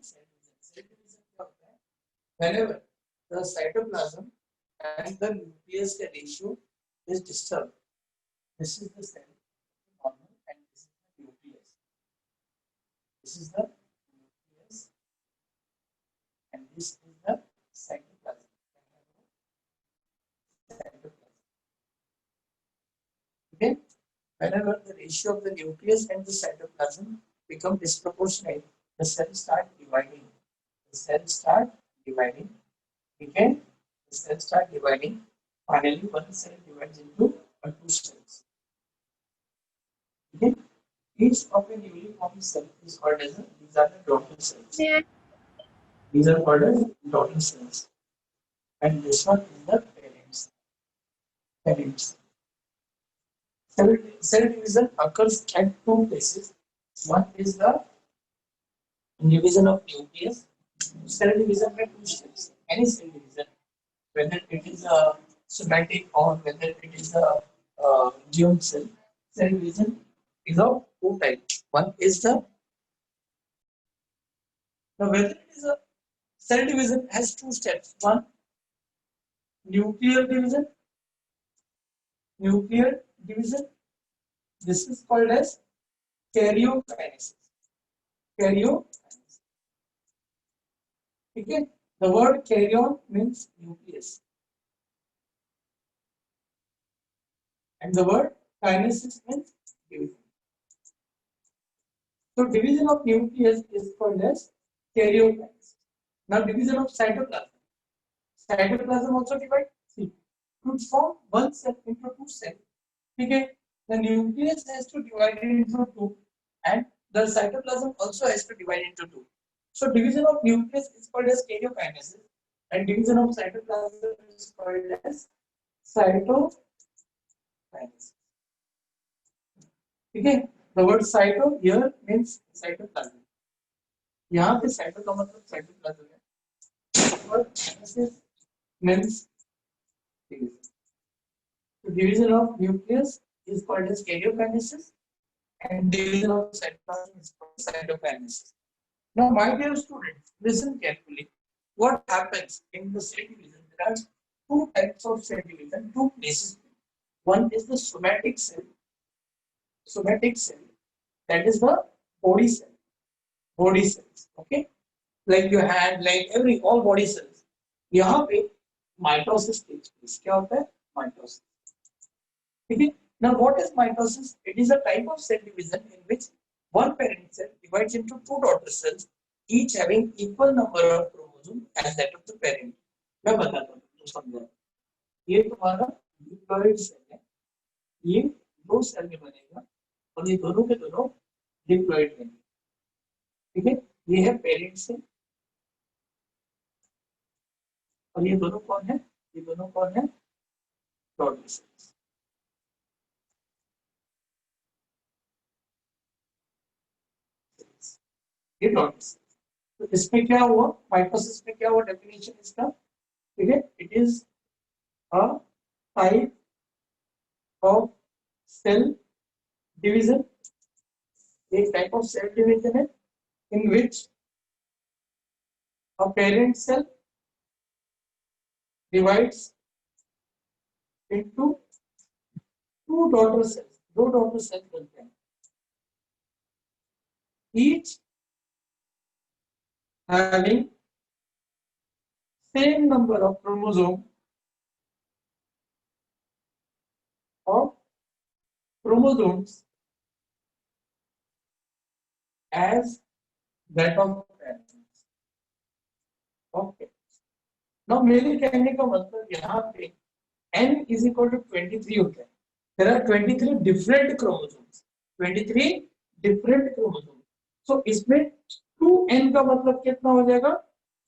cell division. Cell division क्या होता है? Whenever the cytoplasm and the nucleus का ratio is disturbed, this is the cell normal and this is the nucleus. This is the nucleus and this is the cytoplasm. Okay. Whenever the ratio of the nucleus and the cytoplasm become disproportionate, the cells start dividing. The cells start dividing. Okay. The cells start dividing. Finally, one cell divides into two cells. Okay. Each of a newly formed cell is called as these are the daughter cells. Yeah. These are called as daughter cells. And this one is the parents. Parents. Cell division occurs at two places. One is the division of nucleus. Cell division by two steps. Any cell division, whether it is a somatic or whether it is a germ cell division is of two types. One is the now whether it is a cell division has two steps. One, nuclear division. Nuclear division. This is called as karyokinesis. Karyokinesis. Okay. The word karyon means nucleus. And the word kinesis means division. So division of nucleus is called as karyokinesis. Now division of cytoplasm. Cytoplasm also divides. See, to form one cell into two cells. Okay. The nucleus has to divide into two, and the cytoplasm also has to divide into two. So division of nucleus is called as karyokinesis, and division of cytoplasm is called as cytokinesis. Okay. The word cyto here means cytoplasm. यहाँ पे cyto का मतलब cytoplasm है. और kinesis means division. So division of nucleus is called as karyokinesis, and division of cytoplasm is called cytokinesis. Now, my dear students, listen carefully. What happens in the cell division? There are two types of cell division, two places. One is the somatic cell. Somatic cell, that is the body cell. Body cells, okay? Like your hand, like all body cells. यहाँ पे mitosis takes place. क्या होता है? Mitosis. Okay. Now, what is mitosis? It is a type of cell division in which one parent cell divides into two daughter cells, each having equal number of chromosomes as that of the parent. मैं बताता हूँ, तुम समझो. ये तुम्हारा diploid cell है. ये दो सेल में बनेगा और ये दोनों के दोनों diploid बनेंगे. ठीक है? ये है parent cell. और ये दोनों कौन है? ये दोनों कौन है? daughter cells. ये डॉट तो इसमें क्या हुआ माइटोसिस में क्या हुआ डेफिनेशन इसका ठीक है it is a type of cell division एक टाइप ऑफ सेल डिवीजन है in which a parent cell divides into two daughter cells दो डॉटर सेल्स बनते हैं each having same number of chromosomes as that of parents. Okay. Now मेरे कहने का मतलब यहाँ पे n is equal to 23 होता है. There are 23 different chromosomes. 23 different chromosomes. So इसमें 2n का मतलब कितना हो जाएगा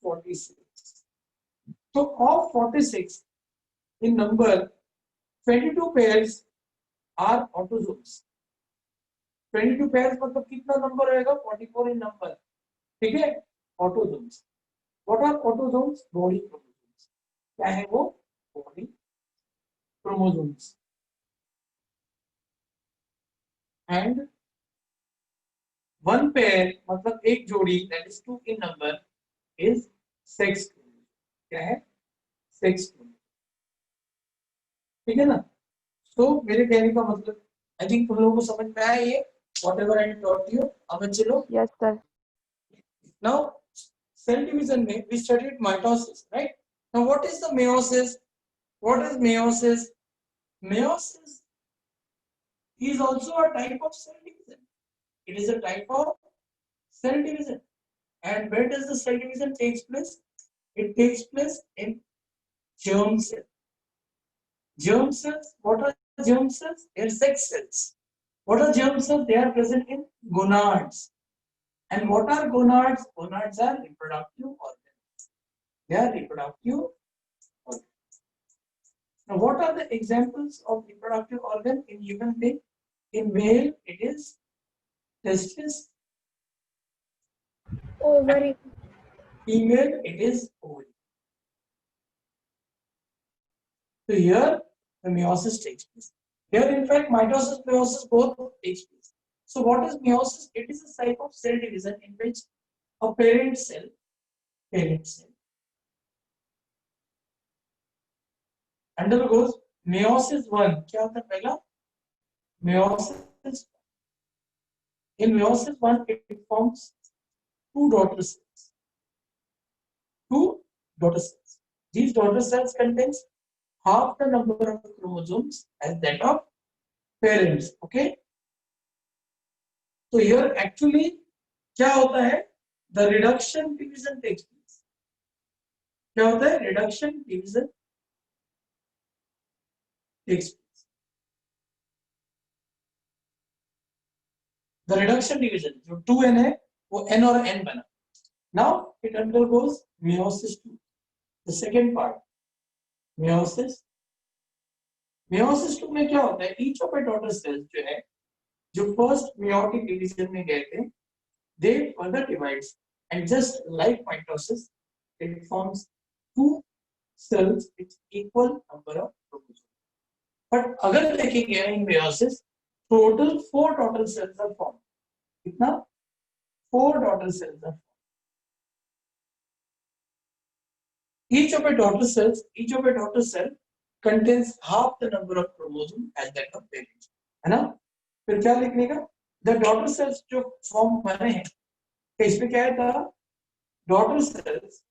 46. So of 46 in number 22 pairs are autosomes. 22 pairs मतलब कितना नंबर रहेगा 44 in number. ठीक है autosomes. What are autosomes? Body chromosomes. क्या है वो body chromosomes. And one pair मतलब एक जोड़ी, that is two in number, is sex chromosome. क्या है? Sex chromosome. ठीक है ना? तो मेरे कहने का मतलब, आई थिंक तुम लोगों को समझ में आया ये, what ever I taught you. अब बच्चे लोग, Yes, sir. now cell division में we studied mitosis, right? Now what is the meiosis? What is meiosis? Meiosis is also a type of cell division. It is a type of cell division. And where does the cell division takes place? It takes place in germ cell. Germ cells, what are germ cells? They are sex cells. What are germ cells? They are present in gonads. And what are gonads? Gonads are reproductive organs. They are reproductive organs. Now, what are the examples of reproductive organ in human being? In male, it is testis. Ovary. Female, it is ovary. So here, the meiosis takes place. Here, in fact, mitosis, meiosis both takes place. So, what is meiosis? It is a type of cell division in which a parent cell undergoes meiosis one. क्या होता है पहला? Meiosis. In meiosis one, it forms two daughter cells. Two daughter cells. These daughter cells contains half the number of chromosomes as that of parents. Okay. So here actually क्या होता है? The reduction division takes place. क्या होता है? Reduction division takes place. The reduction division जो 2n है वो n और n बना. Now it undergoes meiosis 2. The second part, meiosis. Meiosis 2 में क्या होता है? Each of the daughter cells जो है, जो first meiotic division में गए थे, they further divides, and just like mitosis, it forms two cells with equal number of chromosomes. But अगर देखेंगे in meiosis, total 4 daughter cells are formed. कितना? 4 daughter cells are formed. Each of a daughter cell contains half the number of chromosomes as that of parents. है ना? फिर क्या लिखने का? The daughter cells जो फॉर्म बने हैं, इसमें क्या है था? Daughter cells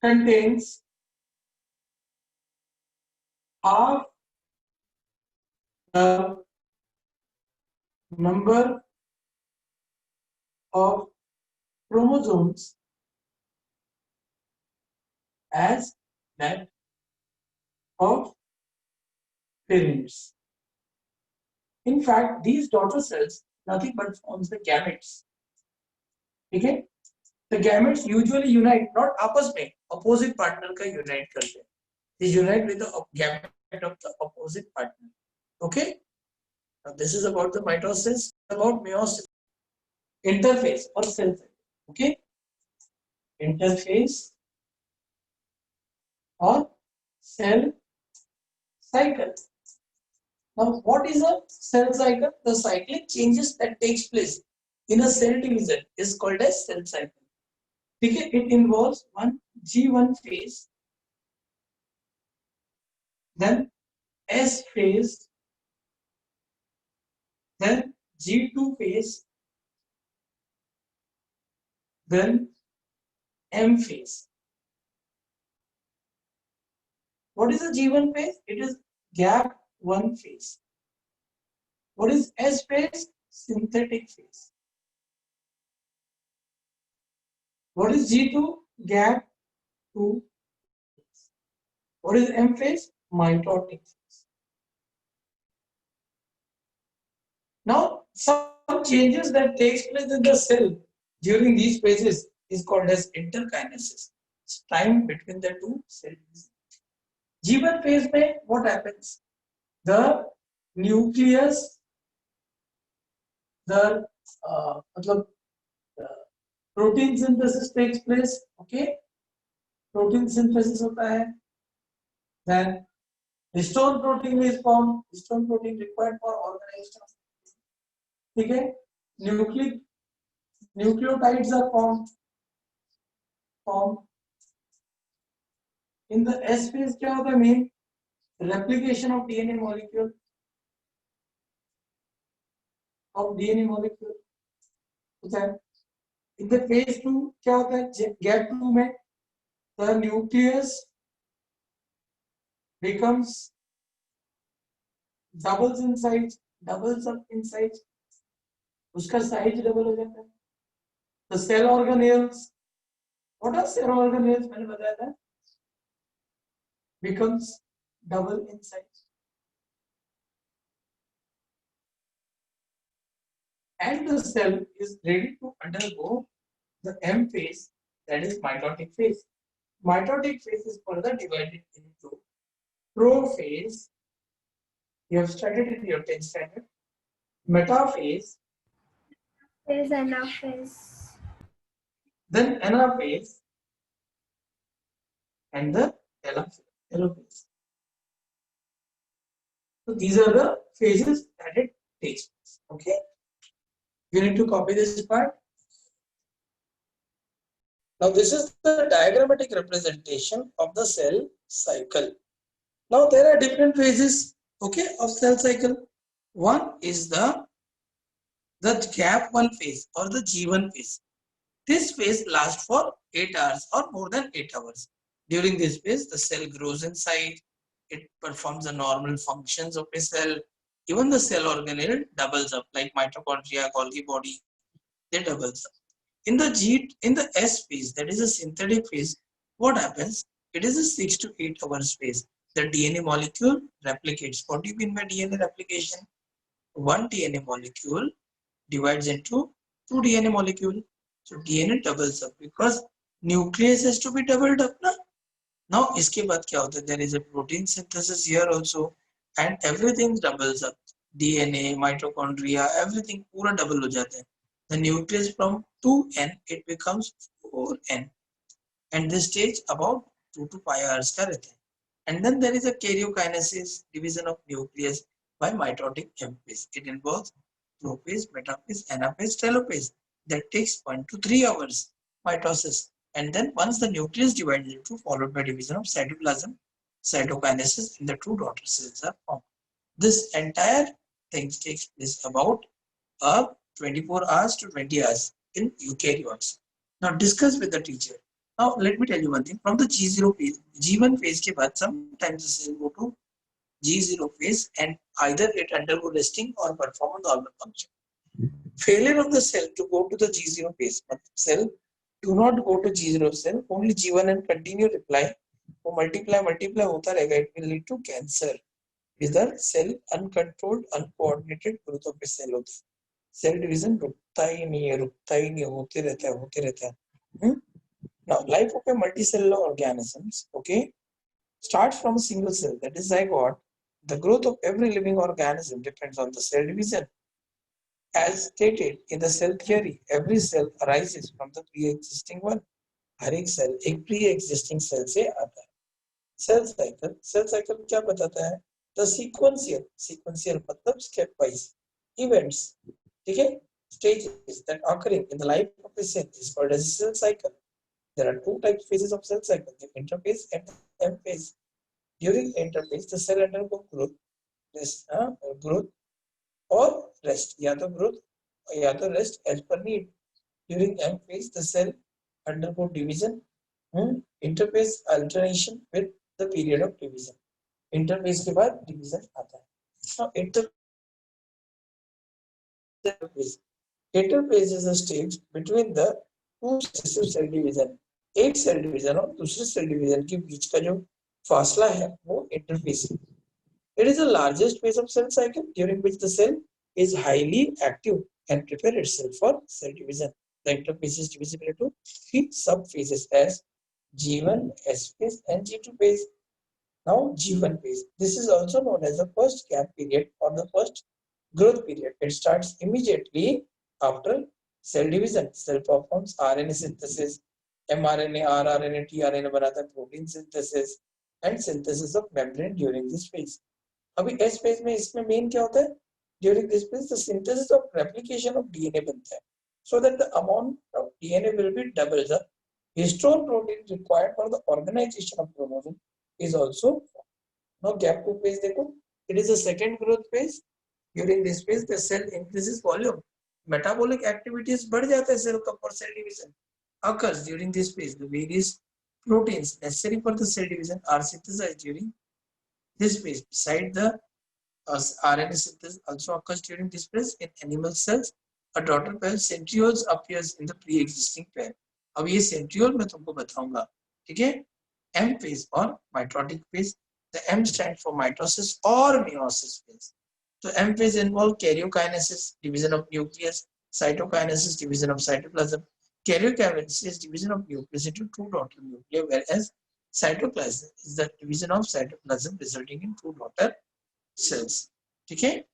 contains half the number of chromosomes as that of parents. In fact, these daughter cells nothing but forms the gametes. Okay? The gametes usually unite, not आपस में, opposite partner का unite करते हैं. They unite with the gamete of the opposite partner. Okay? Now this is about the mitosis, about meiosis. Interphase or cell cycle. Okay? Interphase or cell cycle. Now, what is a cell cycle? The cyclic changes that takes place in a cell division is called as cell cycle. Okay? It involves one G1 phase, then S phase, then G2 phase, then M phase. What is the G1 phase? It is gap 1 phase. What is S phase? Synthetic phase. What is G2? Gap 2 phase. What is M phase? Mitotic phase. Now, some changes that takes place in the cell during these phases is called as interkinesis. It's time between the two cells. G1 phase में what happens? The nucleus, the मतलब protein synthesis takes place. Okay, protein synthesis होता है. Then Histone protein is formed. Histone protein required for organization. ठीक है? Nucleotides are formed. In the S phase क्या होता है main? Replication of DNA molecule. होता है. In the phase 2 क्या होता है? Gap 2 में the nucleus becomes doubles up in size. उसका size double हो जाता है. The cell organelles. What are cell organelles? मैंने बताया था. Becomes double in size. And the cell is ready to undergo the M phase, that is mitotic phase. Mitotic phase is further divided into prophase. You have studied in your 10th standard. Metaphase. Phase, anaphase. Then anaphase. And the telophase. So these are the phases that it takes place. Okay. You need to copy this part. Now this is the diagrammatic representation of the cell cycle. Now there are different phases, okay, of cell cycle. One is the gap 1 phase or the G1 phase. This phase lasts for 8 hours or more than 8 hours. During this phase, the cell grows in size. It performs the normal functions of a cell. Even the cell organelle doubles up, like mitochondria, Golgi body, they doubles up. In the S phase, that is a synthetic phase, what happens? It is a 6 to 8 hours phase. The DNA molecule replicates. What do you mean by DNA replication? One DNA molecule divides into 2 DNA molecule. So DNA doubles up because nucleus has to be doubled up na? Now इसके बाद क्या होता है? There is a protein synthesis here also, and everything doubles up. DNA, mitochondria, everything पूरा double हो जाता है. The nucleus from 2n it becomes 4n, and this stage about 2 to 5 hours का रहता है. And then there is a karyokinesis, division of nucleus by mitotic M phase. It involves prophase, metaphase, anaphase, telophase. That takes 1 to 3 hours mitosis. And then once the nucleus divides into, followed by division of cytoplasm, cytokinesis, and the two daughter cells are formed. This entire thing takes place about 24 hours to 20 hours in eukaryotes. Now discuss with the teacher. Now let me tell you one thing. From the G0 phase, G1 phase के बाद sometimes the cell go to G0 phase and either it undergo resting or perform a normal function. Failure of the cell to go to the G0 phase, cell do not go to G0 cell, only G1 and continue reply. वो multiply होता रहेगा. It will lead to cancer. Is the cell uncontrolled, uncoordinated growth of a cell होता है. Cell division रुकता ही नहीं है, होते रहता है. Now, life of a multicellular organisms, okay, starts from a single cell, that is zygote. The growth of every living organism depends on the cell division. As stated in the cell theory, every cell arises from the pre-existing one. हर एक cell एक pre-existing cell से आता है. Cell cycle क्या बताता है? The sequential मतलब stepwise events, ठीक है, stages that occurring in the life of a cell is called as a cell cycle. There are two types phases of cell cycle: the interphase and the M phase. During interphase, the cell undergoes growth or rest, या तो growth या तो rest as per need. During M phase, the cell undergo division, interphase alternation with the period of division. Interphase के बाद division आता है. Now interphase is a stage between the two successive cell division. एक cell division और दूसरे cell division के बीच का जो फासला है वो इंटरफेस है. It is the largest phase of cell cycle during which the cell is highly active and prepare itself for cell division. The interphase is divisible into 3 subphases as G1, S phase, and G2 phase. Now G1 phase. This is also known as the first gap period or the first growth period. It starts immediately after cell division. Cell performs RNA synthesis, mRNA, rRNA, tRNA बनाता है, protein synthesis, and synthesis of membrane during this phase. अभी S phase में इसमें main क्या होता है? During this phase, the synthesis of replication of DNA बनता है, so that the amount of DNA will be doubled up. Histone protein required for the organization of chromosome is also formed. Now gap 2 phase देखो, it is the second growth phase. During this phase, the cell increases volume. Metabolic activities बढ़ जाता है cell का, for cell division occurs during this phase. The various proteins necessary for the cell division are synthesized during this phase. Beside the RNA synthesis also occurs during this phase in animal cells. A daughter pair centrioles appears in the pre-existing pair. अब ये centriole मैं तुमको बताऊंगा, ठीक है? M phase और mitotic phase. The M stands for mitosis or meiosis phase. So M phase involves karyokinesis, division of nucleus, cytokinesis, division of cytoplasm. Karyokinesis is division of nucleus into two daughter nuclei, whereas cytoplasm is the division of cytoplasm resulting in two daughter cells. ठीक है?